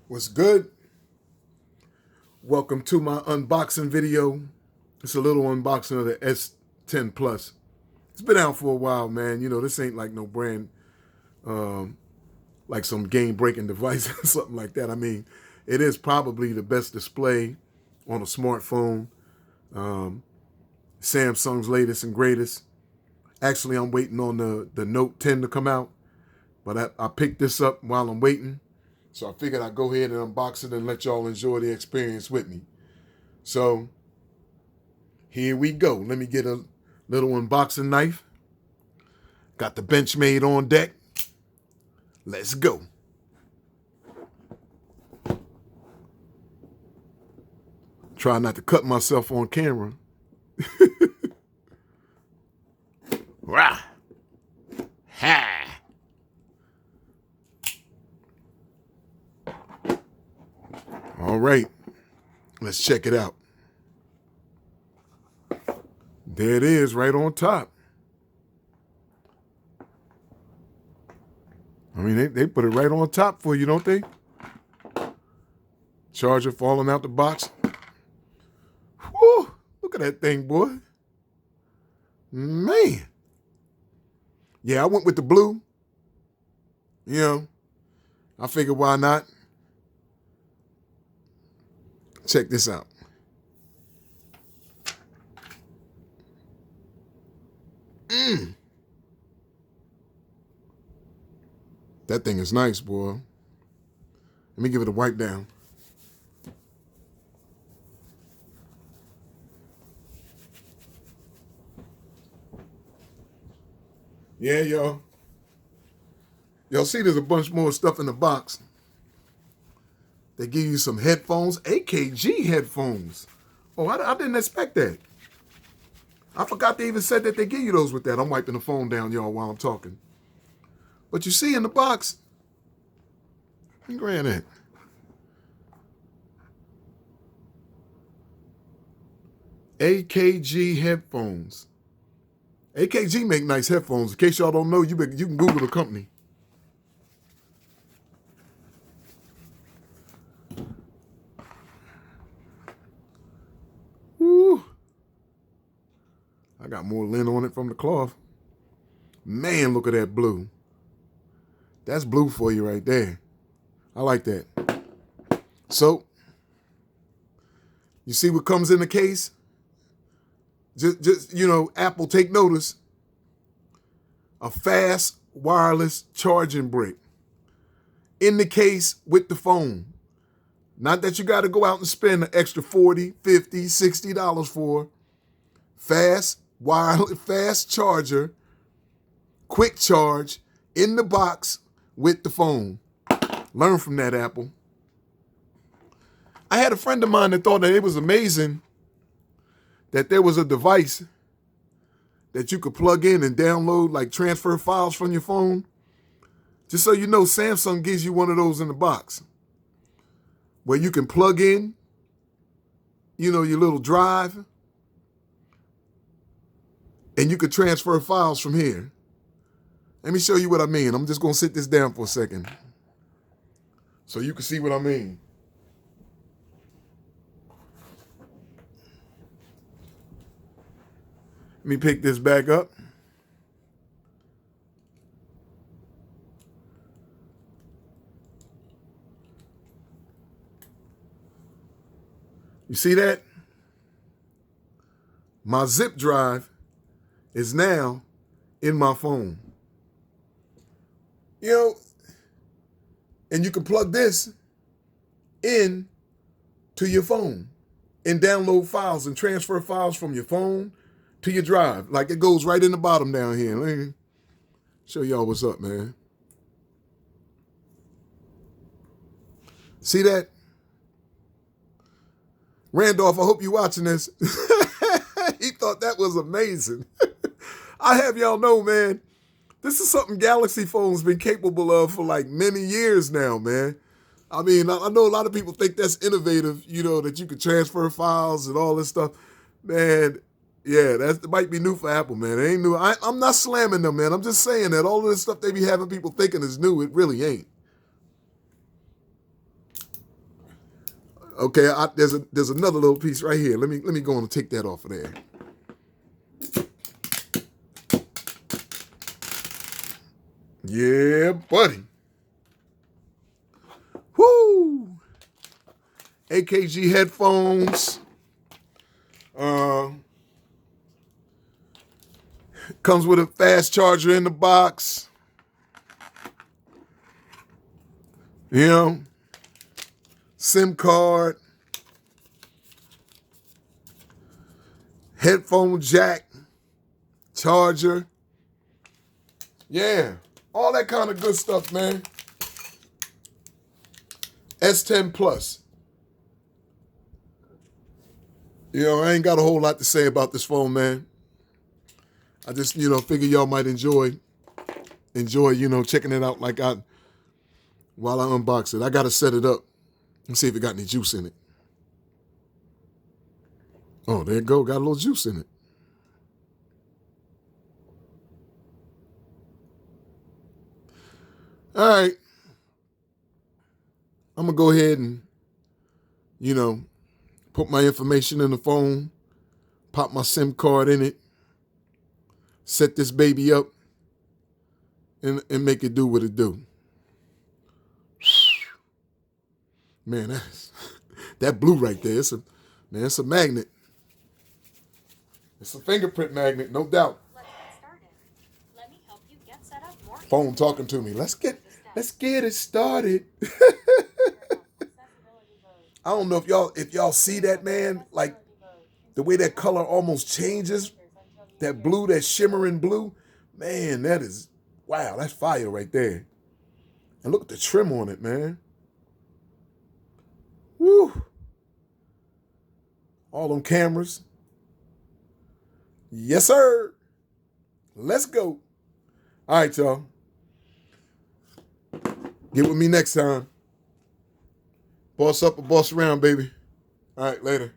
What's good? Welcome to my unboxing video. It's a little unboxing of the S10 Plus. It's been out for a while, man. You know, this ain't like no brand, like some game-breaking device or something like that. I mean, it is probably the best display on a smartphone. Samsung's latest and greatest. Actually, I'm waiting on the Note 10 to come out, but I picked this up while I'm waiting. So I figured I'd go ahead and unbox it and let y'all enjoy the experience with me. So here we go. Let me get a little unboxing knife. Got the Benchmade on deck. Let's go. Try not to cut myself on camera. Rah! Ha! All right, let's check it out. There it is, right on top. I mean, they put it right on top for you, don't they? Charger falling out the box. Whew, look at that thing, boy. Man. Yeah, I went with the blue. You know, I figured why not? Check this out. That thing is nice, boy. Let me give it a wipe down. Yeah, y'all. Y'all see there's a bunch more stuff in the box. They give you some headphones, AKG headphones. Oh, I didn't expect that. I forgot they even said that they give you those with that. I'm wiping the phone down, y'all, while I'm talking. But you see in the box, let me grab that. AKG headphones. AKG make nice headphones. In case y'all don't know, you can Google the company. Woo. I got more lint on it from the cloth. Man, look at that blue. That's blue for you right there. I like that. So, you see what comes in the case? Just you know, Apple, take notice. A fast wireless charging brick in the case with the phone. Not that you got to go out and spend an extra $40, $50, $60 for. Fast wireless, fast charger, quick charge in the box with the phone. Learn from that, Apple. I had a friend of mine that thought that it was amazing that there was a device that you could plug in and download, like transfer files from your phone. Just so you know, Samsung gives you one of those in the box where you can plug in, you know, your little drive, and you could transfer files from here. Let me show you what I mean. I'm just going to sit this down for a second so you can see what I mean. Let me pick this back up. You see that? My zip drive is now in my phone. You know, and you can plug this in to your phone and download files and transfer files from your phone to your drive. Like it goes right in the bottom down here. Let me show y'all what's up, man. See that? Randolph, I hope you're watching this. He thought that was amazing. I have y'all know, man, this is something Galaxy phones been capable of for like many years now, man. I mean, I know a lot of people think that's innovative, you know, that you could transfer files and all this stuff. Man, yeah, that might be new for Apple, man. It ain't new. I'm not slamming them, man. I'm just saying that all of this stuff they be having people thinking is new, it really ain't. Okay, there's another little piece right here. Let me go on and take that off of there. Yeah, buddy. Woo! AKG headphones. Comes with a fast charger in the box. You know, SIM card, headphone jack, charger. Yeah, all that kind of good stuff, man. S10 Plus. You know, I ain't got a whole lot to say about this phone, man. I just, figure y'all might enjoy, checking it out while I unbox it. I got to set it up and see if it got any juice in it. Oh, there you go. Got a little juice in it. All right. I'm going to go ahead and, put my information in the phone, pop my SIM card in it, set this baby up, and make it do what it do. Man, that blue right there, it's a magnet. It's a fingerprint magnet, no doubt. Let's get started. Let me help you get set up more. Phone talking to me. Let's get it started. I don't know if y'all see that, man. Like the way that color almost changes, that blue, that shimmering blue, man, wow, that's fire right there. And look at the trim on it, man. Woo. All them cameras. Yes, sir. Let's go. All right, y'all. Get with me next time. Boss up or boss around, baby. All right, later.